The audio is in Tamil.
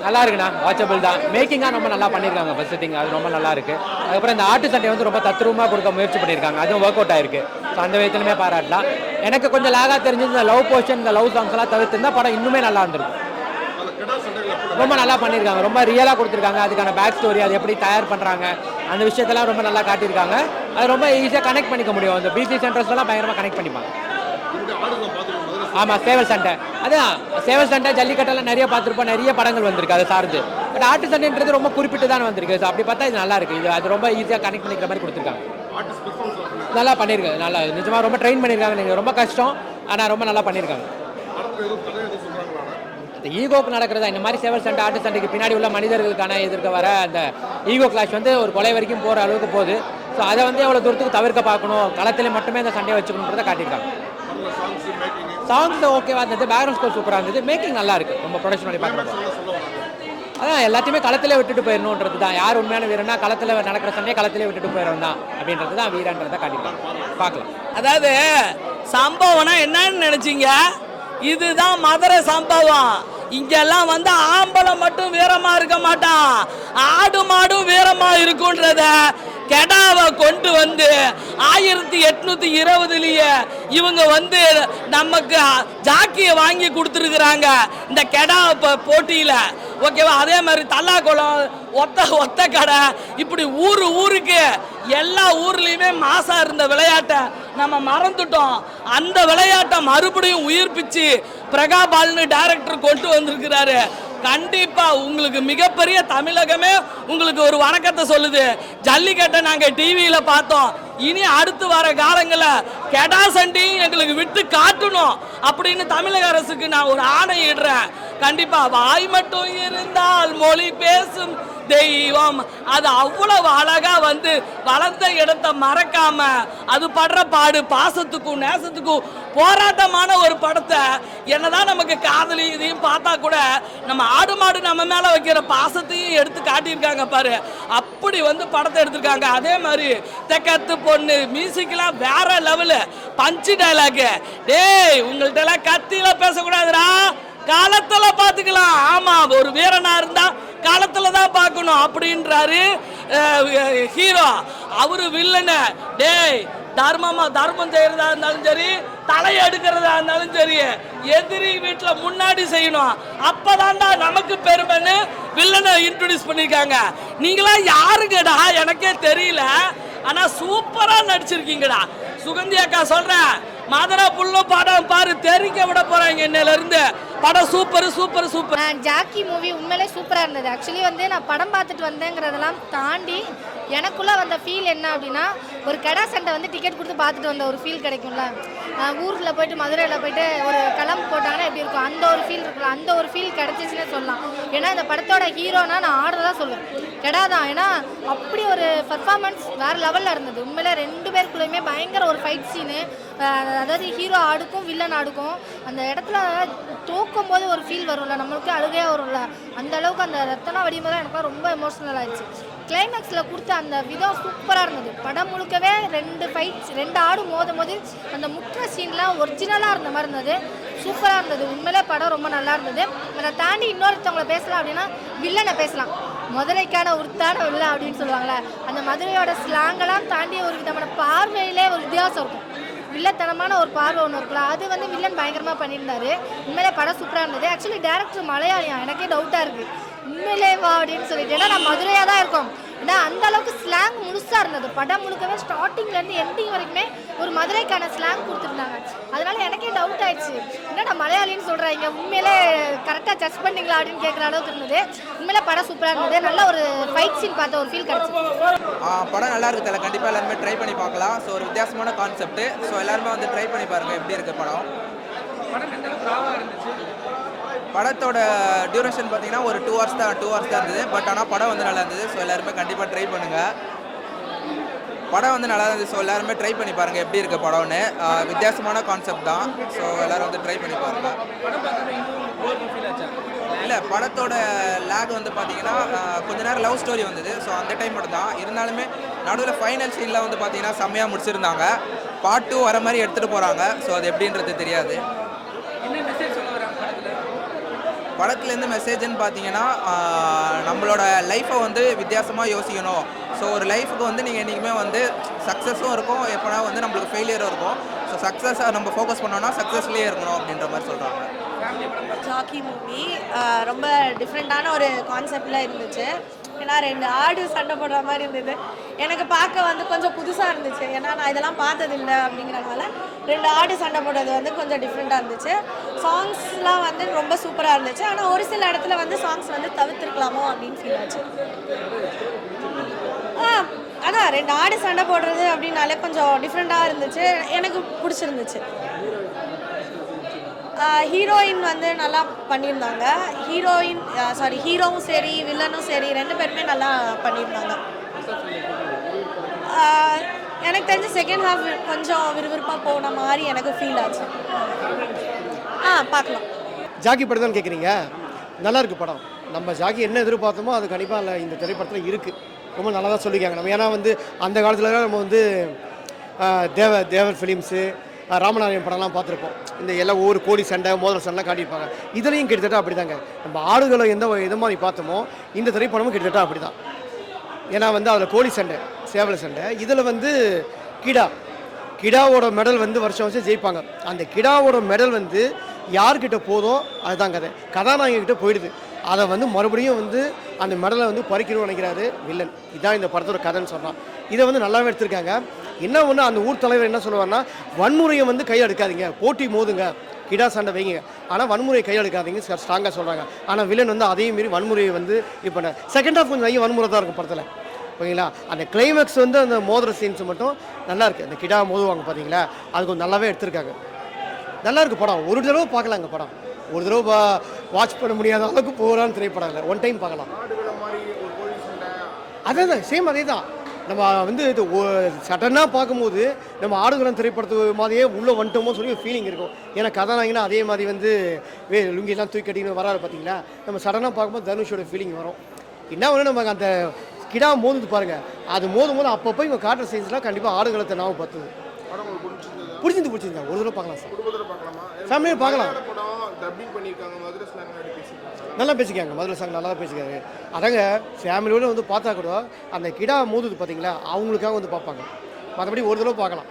நல்லா இருக்குண்ணா, வாட்சபிள் தான். மேக்கிங்காக ரொம்ப நல்லா பண்ணியிருக்காங்க. ஃபர்ஸ்ட் திங் அது ரொம்ப நல்லா இருக்கு. அதுக்கப்புறம் இந்த ஆட்டு சண்டை வந்து ரொம்ப தத்ரூபமாக கொடுக்க முயற்சி பண்ணியிருக்காங்க. அதுவும் ஒர்க் அவுட் ஆயிருக்கு. ஸோ அந்த விதத்துலையுமே பாராட்டலாம். எனக்கு கொஞ்சம் லேகாக தெரிஞ்சது இந்த லவ் போர்ஷன், இந்த லவ் சாங்ஸ் எல்லாம் தவிர்த்துருந்தா படம் இன்னுமே நல்லா இருந்திருக்கும். ரொம்ப நல்லா பண்ணியிருக்காங்க, ரொம்ப ரியலாக கொடுத்துருக்காங்க. அதுக்கான பேக் ஸ்டோரி, அது எப்படி தயார் பண்ணுறாங்க, அந்த விஷயத்தெல்லாம் ரொம்ப நல்லா காட்டியிருக்காங்க. அது ரொம்ப ஈஸியாக கனெக்ட் பண்ணிக்க முடியும். அந்த பிசி சென்டர்ஸ்லாம் பயங்கரமாக கனெக்ட் பண்ணிப்பாங்க. ஆமாம், சேவல் சண்டை, அதான் சேவல் சண்டை, ஜல்லிக்கட்டெல்லாம் நிறைய பார்த்துருப்போம், நிறைய படங்கள் வந்திருக்கு அதை சார்ந்து. பட் ஆட்டு சண்டைன்றது ரொம்ப குறிப்பிட்டு தான் வந்திருக்கு. ஸோ அப்படி பார்த்தா இது நல்லா இருக்கு. இது அது ரொம்ப ஈஸியாக கனெக்ட் பண்ணிக்கிற மாதிரி கொடுத்துருக்காங்க. நல்லா பண்ணியிருக்காங்க, நல்லா நிஜமாக ரொம்ப ட்ரெயின் பண்ணியிருக்காங்க. நீங்கள் ரொம்ப கஷ்டம், ஆனால் ரொம்ப நல்லா பண்ணியிருக்காங்க. ஈகோக்கு நடக்கிறதா இந்த மாதிரி சேவல் சண்டை, ஆட்டு சண்டைக்கு பின்னாடி உள்ள மனிதர்களுக்கான எதிர்க்க வர அந்த ஈகோ கிளாஷ் வந்து ஒரு கொலை வரைக்கும் போகிற அளவுக்கு போகுது. ஸோ அதை வந்து எவ்வளோ தூரத்துக்கு தவிர்க்க பார்க்கணும், களத்தில் மட்டுமே அந்த சண்டையை வச்சுக்கணுன்றதை காட்டியிருக்காங்க. சாங்ஸ் ஓகேவா இருந்தது, பேக்ரவுண்ட் ஸ்கோர் சூப்பராக இருந்தது, மேக்கிங் நல்லா இருக்குது. ரொம்ப ப்ரொடக்ஷன் பண்ணி பார்க்குறோம். அதான் எல்லாத்தையுமே களத்திலே விட்டுட்டு போயிடணுன்றது தான். யார் உண்மையான வீரனா களத்தில் நடக்கிற சண்டையை களத்திலே விட்டுட்டு போயிடும் தான் அப்படின்றது தான் வீரன்றதை காட்டிக்கலாம். பார்க்கலாம். அதாவது சம்பவம்னா என்னன்னு நினைச்சீங்க, இதுதான் மதுரை சம்பவம். இங்கெல்லாம் வந்து ஆம்பளை மட்டும் வீரமா இருக்க மாட்டான், ஆடு மாடும் வீரமா இருக்குன்றத கெடாவை கொண்டு வந்து 1820 இவங்க வந்து நமக்கு ஜாக்கியை வாங்கி கொடுத்துருக்குறாங்க இந்த கெடா போட்டியில. ஓகேவா? அதே மாதிரி தல்லாக்குளம், ஒத்த கடை, இப்படி ஊருக்கு எல்லா ஊர்லேயுமே மாசா இருந்த விளையாட்டை நம்ம மறந்துட்டோம். அந்த விளையாட்டை மறுபடியும் உயிர்ப்பிச்சு பிரகாபால்னு டைரக்டர் கொண்டு வந்திருக்கிறாரு. கண்டிப்பா உங்களுக்கு மிகப்பெரிய தமிழகமே உங்களுக்கு ஒரு வணக்கத்தை சொல்லுது. ஜல்லிக்கட்டை நாங்க டிவியில பார்த்தோம். இனி அடுத்து வர காலங்களில் கெடா சண்டையும் எங்களுக்கு விட்டு காட்டணும் அப்படின்னு தமிழக அரசுக்கு நான் ஒரு ஆணையிடுறேன். கண்டிப்பா வாய் மட்டும் இருந்தால் மொழி பேசும் தெய்வம், அது அவ்வளவு அழகா வந்து வளர்ந்த இடத்தை மறக்காம அது படுற பாடு பாசத்துக்கும் நேசத்துக்கும் போராட்டமான ஒரு படத்தை, என்னதான் நமக்கு காதலி இதையும் பார்த்தா கூட நம்ம ஆடு மாடு நம்ம மேல வைக்கிற பாசத்தையும் எடுத்து காட்டியிருக்காங்க பாரு. அப்படி வந்து படத்தை எடுத்திருக்காங்க. அதே மாதிரி தெக்கத்து பொண்ணு மியூசிக்லாம் வேற லெவலு, பஞ்சு டைலாக். டேய் உங்கள்ட்ட எல்லாம் கத்தியில பேசக்கூடாதுடா, காலத்துல பாத்துக்கலாம். ஆமா, ஒரு வீரனா இருந்தா காலத்துல தான் பார்க்கணும் அப்படின்றாரு ஹீரோ. அவரு வில்லனு, டேய் தர்மம் செய்யறதா இருந்தாலும் சரி, தலையை எடுக்கிறதா இருந்தாலும் சரி, எதிரி வீட்டுல முன்னாடி செய்யணும், அப்பதான்டா நமக்கு பெருமைன்னு வில்லனை இன்ட்ரோடியூஸ் பண்ணிருக்காங்க. நீங்களா யாருங்கடா எனக்கே தெரியல, ஆனா சூப்பரா நடிச்சிருக்கீங்கடா. சுகந்தி அக்கா சொல்றேன், மதுரை புல்ல படம் பாரு, தெரிக்க விட போறாங்க இன்னையில இருந்து. படம் super super super. Jackie movie உண்மையிலே சூப்பராக இருந்தது. ஆக்சுவலி வந்து நான் படம் பார்த்துட்டு வந்தேங்கிறதெல்லாம் தாண்டி எனக்குள்ளே வந்த ஃபீல் என்ன அப்படின்னா, ஒரு கடா சண்டை வந்து டிக்கெட் கொடுத்து பார்த்துட்டு வந்த ஒரு ஃபீல் கிடைக்கும்ல. ஊரில் போயிட்டு மதுரையில் போயிட்டு ஒரு கிளம்பு போட்டாங்கன்னா எப்படி இருக்கும், அந்த ஒரு ஃபீல் இருக்குல்ல, அந்த ஒரு ஃபீல் கிடச்சிச்சுன்னு சொல்லலாம். ஏன்னா இந்த படத்தோட ஹீரோனா நான் ஆடுறதான் சொல்லுவேன், கெடா தான். ஏன்னா அப்படி ஒரு பர்ஃபார்மன்ஸ் வேறு லெவலில் இருந்தது. உண்மையிலே 2 பேருக்குள்ளேயுமே பயங்கர ஒரு ஃபைட் சீனு. அதாவது ஹீரோ ஆடுக்கும் வில்லன் ஆடுக்கும் அந்த இடத்துல தூக்கும் போது ஒரு ஃபீல் வரும்ல, நம்மளுக்கு அழுகையாக வரும்ல, அந்த அளவுக்கு அந்த ரத்தனா வடியும் போது எனக்கு ரொம்ப எமோஷ்னல் ஆயிடுச்சு. கிளைமேக்ஸில் கொடுத்த அந்த விதம் சூப்பராக இருந்தது. படம் முழுக்கவே 2 ஃபைட்ஸ், 2 ஆடு மோதும் போது அந்த முற்ற சீன்லாம் ஒரிஜினலாக இருந்த மாதிரி இருந்தது. சூப்பராக இருந்தது. உண்மையிலே படம் ரொம்ப நல்லா இருந்தது. அதை தாண்டி இன்னொருத்தவங்களை பேசலாம் அப்படின்னா வில்லனை பேசலாம். மதுரைக்கான உருத்தான வில்லை அப்படின்னு சொல்லுவாங்களே, அந்த மதுரையோட ஸ்லாங்கெல்லாம் தாண்டி ஒரு விதமான பார்வையிலே ஒரு வித்தியாசம் இருக்கும். வில்லத்தனமான ஒரு பார்வை ஒன்று இருக்குல்ல, அது வந்து வில்லன் பயங்கரமாக பண்ணியிருந்தாரு. உண்மையிலே படம் சூப்பராக இருந்தது. ஆக்சுவலி டேரக்டர் மலையாளியா, எனக்கே டவுட்டாக இருக்குது உண்மையிலே வா அப்படின்னு சொல்லிட்டு. ஏன்னா நான் மதுரையாக தான் இருக்கோம், ஏன்னா அந்த அளவுக்கு ஸ்லாங் முழுசாக இருந்தது. படம் முழுக்கவே ஸ்டார்டிங்லேருந்து எண்டிங் வரைக்குமே ஒரு மதுரைக்கான ஸ்லாங் கொடுத்துருந்தாங்க. அதனால எனக்கே டவுட் ஆயிடுச்சு, என்னடா மலையாளின்னு சொல்கிறாங்க, உண்மையிலே கரெக்டாக ஜட்ஜ் பண்ணிங்களா அப்படின்னு கேட்குற அளவுக்கு இருந்தது. உண்மையிலே படம் சூப்பராக இருந்தது. நல்ல ஒரு ஃபைட் சீன் பார்த்த ஒரு ஃபீல் கிடச்சி. படம் நல்லா இருக்குது தலை, கண்டிப்பாக எல்லாருமே ட்ரை பண்ணி பார்க்கலாம். ஸோ ஒரு வித்தியாசமான கான்செப்ட். ஸோ எல்லாருமே வந்து ட்ரை பண்ணி பாருங்கள் எப்படி இருக்குது படம். படத்தோட டியூரேஷன் பார்த்தீங்கன்னா ஒரு 2 hours தான் இருந்தது. பட் ஆனால் படம் வந்து நல்லா இருந்தது. ஸோ எல்லாருமே கண்டிப்பாக ட்ரை பண்ணுங்கள். படம் வந்து நல்லா இருந்தது. ஸோ எல்லாருமே ட்ரை பண்ணி பாருங்கள் எப்படி இருக்குது படம்னு. வித்தியாசமான கான்செப்ட் தான். ஸோ எல்லோரும் வந்து ட்ரை பண்ணி பாருங்கள். இல்லை, படத்தோட லேக் வந்து பார்த்தீங்கன்னா கொஞ்ச நேரம் லவ் ஸ்டோரி வந்தது. ஸோ அந்த டைம் மட்டும் தான். இருந்தாலுமே நடுவில் ஃபைனல் சீனில் வந்து பார்த்தீங்கன்னா செம்மையாக முடிச்சிருந்தாங்க. பார்ட் 2 வர மாதிரி எடுத்துகிட்டு போகிறாங்க. ஸோ அது எப்படின்றது தெரியாது. படத்துலேருந்து மெசேஜ்னு பார்த்தீங்கன்னா நம்மளோட லைஃப்பை வந்து வித்தியாசமாக யோசிக்கணும். ஸோ ஒரு லைஃபுக்கு வந்து நீங்கள் என்றைக்குமே வந்து சக்ஸஸும் இருக்கும், எப்போனா வந்து நம்மளுக்கு ஃபெயிலியரும் இருக்கும். ஸோ சக்ஸஸை நம்ம ஃபோக்கஸ் பண்ணோன்னா சக்ஸஸ்லேயே இருக்கணும் அப்படின்ற மாதிரி சொல்கிறாங்க. ஜாக்கி மூவி ரொம்ப டிஃப்ரெண்ட்டான ஒரு கான்செப்டில் இருந்துச்சு. ஏன்னா 2 ஆடு சண்டை போடுற மாதிரி இருந்தது. எனக்கு பார்க்க வந்து கொஞ்சம் புதுசாக இருந்துச்சு. ஏன்னா நான் இதெல்லாம் பார்த்ததில்லை அப்படிங்கிறனால 2 ஆடு சண்டை போடுறது வந்து கொஞ்சம் டிஃப்ரெண்ட்டாக இருந்துச்சு. சாங்ஸ்லாம் வந்து ரொம்ப சூப்பராக இருந்துச்சு. ஆனால் ஒரு சில இடத்துல வந்து சாங்ஸ் வந்து தவிர்த்துருக்கலாமோ அப்படின்னு ஃபீல் ஆச்சு. அதான் 2 ஆடு சண்டை போடுறது அப்படின்னாலே கொஞ்சம் டிஃப்ரெண்ட்டாக இருந்துச்சு. எனக்கு பிடிச்சிருந்துச்சு. ஹீரோயின் வந்து நல்லா பண்ணியிருந்தாங்க. ஹீரோவும் சரி வில்லனும் சரி 2 பேருமே நல்லா பண்ணியிருந்தாங்க. எனக்கு தெரிஞ்ச செகண்ட் ஹாஃப் கொஞ்சம் விறுவிறுப்பாக போன மாதிரி எனக்கு ஃபீல் ஆச்சு. பார்க்கலாம். ஜாக்கி படம் தான் கேட்குறீங்க. நல்லா இருக்குது படம். நம்ம ஜாக்கி என்ன எதிர்பார்த்தோமோ அது கண்டிப்பாக இந்த திரைப்படத்தில் இருக்குது. ரொம்ப நல்லா தான் சொல்லியிருக்காங்க. நம்ம ஏன்னா வந்து அந்த காலத்தில் நம்ம வந்து தேவர் ஃபிலிம்ஸு ராமநாதன் படம்லாம் பார்த்துருப்போம். இந்த எல்லாம் ஒவ்வொரு கோடி சண்டை மோதல் சண்டைலாம் காட்டியிருப்பாங்க. இதுலேயும் கிட்டத்தட்ட அப்படி தாங்க. நம்ம ஆடுகளை எது மாதிரி பார்த்தோமோ இந்த திரைப்படமும் கிட்டத்தட்ட அப்படி தான். ஏன்னா வந்து அதில் கோழி சண்டை சேவலை சண்டை, இதில் வந்து கிடாவோட மெடல் வந்து வருஷம் ஜெயிப்பாங்க. அந்த கிடாவோட மெடல் வந்து யார்கிட்ட போதும் அதுதான் கதாநாயகர்கிட்ட போயிடுது. அதை வந்து மறுபடியும் வந்து அந்த மெடலை வந்து பறிக்கணும்னு நினைக்கிறாரு வில்லன். இதுதான் இந்த படத்தோட கதைன்னு சொன்னான். இதை வந்து நல்லாவே எடுத்திருக்காங்க. என்ன ஒன்று அந்த ஊர் தலைவர் என்ன சொல்லுவார்னா, வன்முறையை வந்து கையில் எடுக்காதீங்க, போட்டி மோதுங்க, கிடா சண்டை வைங்க, ஆனால் வன்முறையை கையில் எடுக்காதீங்க ஸ்ட்ராங்காக சொல்கிறாங்க. ஆனால் வில்லன் வந்து அதையும் மீறி வன்முறையை வந்து இப்போ செகண்ட் ஹாஃப் கொஞ்சம் வன்முறை தான் இருக்கும் படத்தில். ஓகேங்களா? அந்த கிளைமேக்ஸ் வந்து அந்த மோதுற சீன்ஸ் மட்டும் நல்லா இருக்குது. அந்த கிடா மோதுவாங்க பார்த்தீங்களா, அது கொஞ்சம் நல்லாவே எடுத்திருக்காங்க. நல்லா இருக்குது படம். ஒரு தடவை பார்க்கலாங்க படம். ஒரு தடவை வாட்ச் பண்ண முடியாத அளவுக்கு போகிறான்னு திரைப்படம் இல்லை. ஒன் டைம் பார்க்கலாம். அதே தான் சேம் அதே தான். நம்ம வந்து இது சடனாக பார்க்கும்போது நம்ம ஆடுகளம் திரைப்படத்து மாதிரியே உள்ளே வந்துட்டோமோ சொல்லி ஒரு ஃபீலிங் இருக்கும். ஏன்னா கதாநாயகனா அதே மாதிரி வந்து லுங்கிலாம் தூக்கி கட்டின்னு வராது பார்த்தீங்களா. நம்ம சடனாக பார்க்கும்போது தனுஷோட ஃபீலிங் வரும். என்ன ஒன்று நமக்கு அந்த கிடா மோதுது பாருங்கள், அது மோதும் அப்பப்போ இவங்க காட்டுற சீன்ஸ்லாம் கண்டிப்பாக ஆடுகளத்தை நாம பார்த்துது. பிடிச்சிருந்தா ஒரு தடவை பார்க்கலாம் சார். ஃபேமிலியாக பார்க்கலாம். நல்லா பேசிக்காங்க. மதுரை சாங் நல்லா பேசிக்காங்க. அதாங்க ஃபேமிலியோடு வந்து பார்த்தா கூட அந்த கிடா மோதுது பார்த்தீங்களா, அவங்களுக்காக வந்து பார்ப்பாங்க. மற்றபடி ஒரு தடவை பார்க்கலாம்.